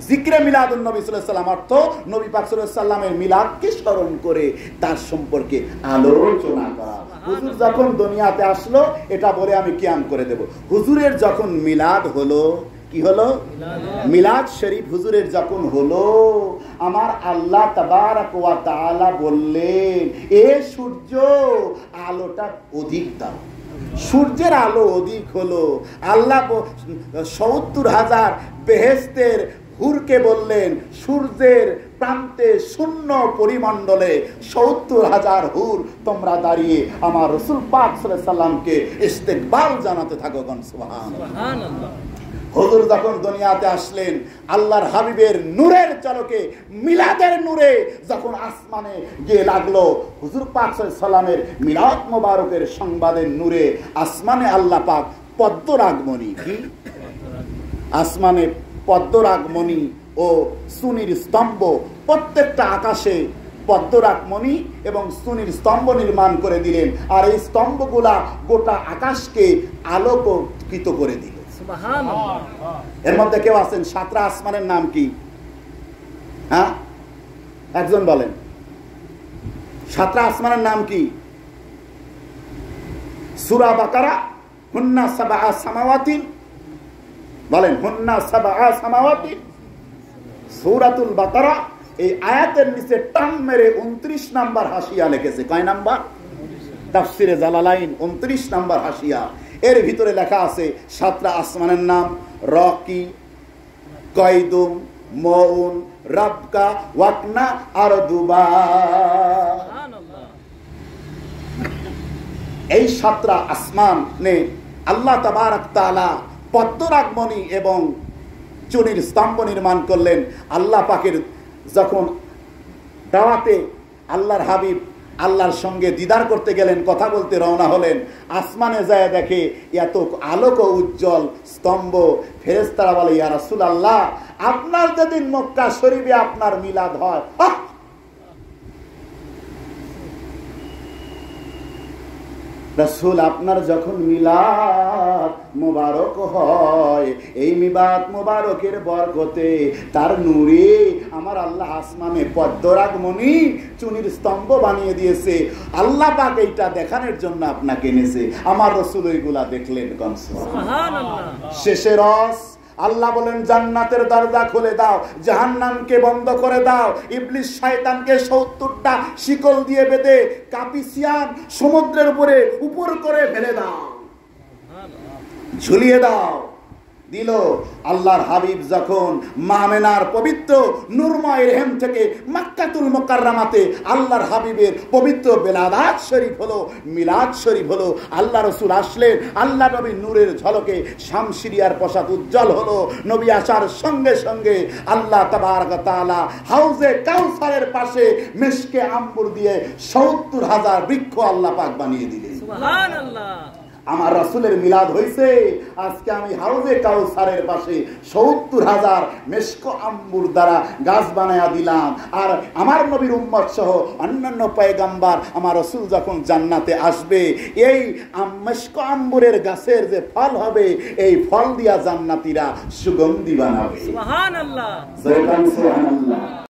জিকরে মিলাদুন নবী সাল্লাল্লাহু আলাইহি ওয়াসাল্লাম অর্থ নবী পাক সাল্লাল্লাহু আলাইহি ওয়াসাল্লামের মিলাদকে স্মরণ করে তার সম্পর্কে আলোচনা করা। হুজুর যখন দুনিয়াতে আসলো এটা বলে আমি কিয়াম করে দেব। হুজুরের যখন মিলাদ হলো, কি হলো? মিলাদ শরীফ হুজুরের যখন হলো, আমার আল্লাহ তাবারাক ওয়া তাআলা বললেন, এ সূর্য আলোটা অধিক দাও। সূর্যের আলো অধিক হলো। আল্লাহ ৭০,০০০ বেহেশতের হুরকে বললেন, সূর্যের প্রান্তে শূন্য পরিমণ্ডলে ৭০,০০০ হুর তোমরা দাঁড়িয়ে আমার রাসূল পাক সাল্লাল্লাহু আলাইহি ওয়াসাল্লামকে ইস্তেকবাল জানাতে থাকো। সুবহানাল্লাহ। হুজুর যখন দুনিয়াতে আসলেন, আল্লাহর হাবিবের নূরের চলকে, মিলাদের নূরে যখন আসমানে গিয়ে লাগলো, হুজুর পাক সাল্লাল্লাহু আলাইহি ওয়াসাল্লামের মিলাদ মোবারকের সংবাদের নূরে আসমানে আল্লাহ পাক পদ্মরাগমণি, কি আসমানে পদ্মরাগমণি ও সুনির স্তম্ভ, প্রত্যেকটা আকাশে পদ্মরাগমণি এবং সুনির স্তম্ভ নির্মাণ করে দিলেন। আর এই স্তম্ভগুলা গোটা আকাশকে আলোকিত করে দিল। এর মধ্যে কেউ আছেন? ৭টা আসমানের নাম কি? হ্যাঁ, একজন বলেন। ৭টা আসমানের নাম কি? সূরা বাকারা, হুন্না সাবআ সামাওয়াতিন, বলেন হুন্না সাবআ সামাওয়াতিন। সূরাতুল বাকারা এই আয়াতের নিচে টান মেরে 29 নাম্বার হাসিয়া লিখেছে। কয় নাম্বার? তাফসিরে জালালাইন 29 নাম্বার হাসিয়া। এর ভিতরে লেখা আছে ৭টা আসমানের নাম: রকি, কয়দুম, মউন, রাবকা, ওয়াকনা আর দুবা। এই ৭টা আসমানে আল্লাহ তাবারক তাআলা পদ্মরাগমণি এবং চুনির স্তম্ভ নির্মাণ করলেন। আল্লাহ পাকের যখন দাওয়াতে আল্লাহর হাবিব আল্লাহর সঙ্গে দিদার করতে গেলেন, কথা বলতে রওনা হলেন, আসমানে যায় দেখে এত আলোক ও উজ্জ্বল স্তম্ভ। ফেরেশতারা বলে, ইয়া রাসূলুল্লাহ, আপনার যেদিন মক্কা শরীফে আপনার মিলাদ হয়, রাসূল আপনার যখন মিলাদ মোবারক হয়, এই মিলাদ মোবারকের বরকতে, তার নূরে আমার আল্লাহ আসমানে পদ্মরাগমণি চুনির স্তম্ভ বানিয়ে দিয়েছে। আল্লাহ পাক এইটা দেখানোর জন্য আপনাকে এনেছে। আমার রাসূল ওইগুলা দেখলেন। সুবহানাল্লাহ। শেষে রস আল্লাহ বলেন, জান্নাতের দরজা খুলে দাও, জাহান্নামকে বন্ধ করে দাও, ইবলিস শয়তানকে ৭০টা শিকল দিয়ে বেঁধে কাপিসিয়ান সমুদ্রের উপরে উপর করে ফেলে দাও, ঝুলিয়ে দাও। দিল। আল্লাহর হাবিব যখন মামেনার পবিত্র নূরময় রেহেম থেকে মক্কাতুল মুকাররমাতে আল্লাহর হাবিবের পবিত্র বেলাদাত শরীফ হলো, মিলাদ শরীফ হলো, আল্লাহ রাসূল আসলেন, আল্লাহ নবীর নূরের ঝলকে শামশিরিয়ার প্রসাদ উজ্জ্বল হলো। নবী আসার সঙ্গে সঙ্গে আল্লাহ তাবারক ওয়া তাআলা হাউজে কাউসারের পাশে মিশকে আম্বর দিয়ে ৭০,০০০ বৃক্ষ আল্লাহ পাক বানিয়ে দিলেন। সুবহানাল্লাহ। আমার রাসূলের মিলাদ হয়েছে, আজকে আমি হাউজে কাউসারের পাশে ৭০,০০০ মেশক আম্বুর দ্বারা গাছ বানায়া দিলাম। আর আমার নবীর উম্মত সহ অন্যান্য পয়গম্বর আমার রাসূল যখন জান্নাতে আসবে, এই মেশক আম্বুরের গাছের যে ফল হবে, এই ফল দিয়া জান্নাতীরা সুগন্ধি বানাবে। সুবহানাল্লাহ। সুবহানাল্লাহ।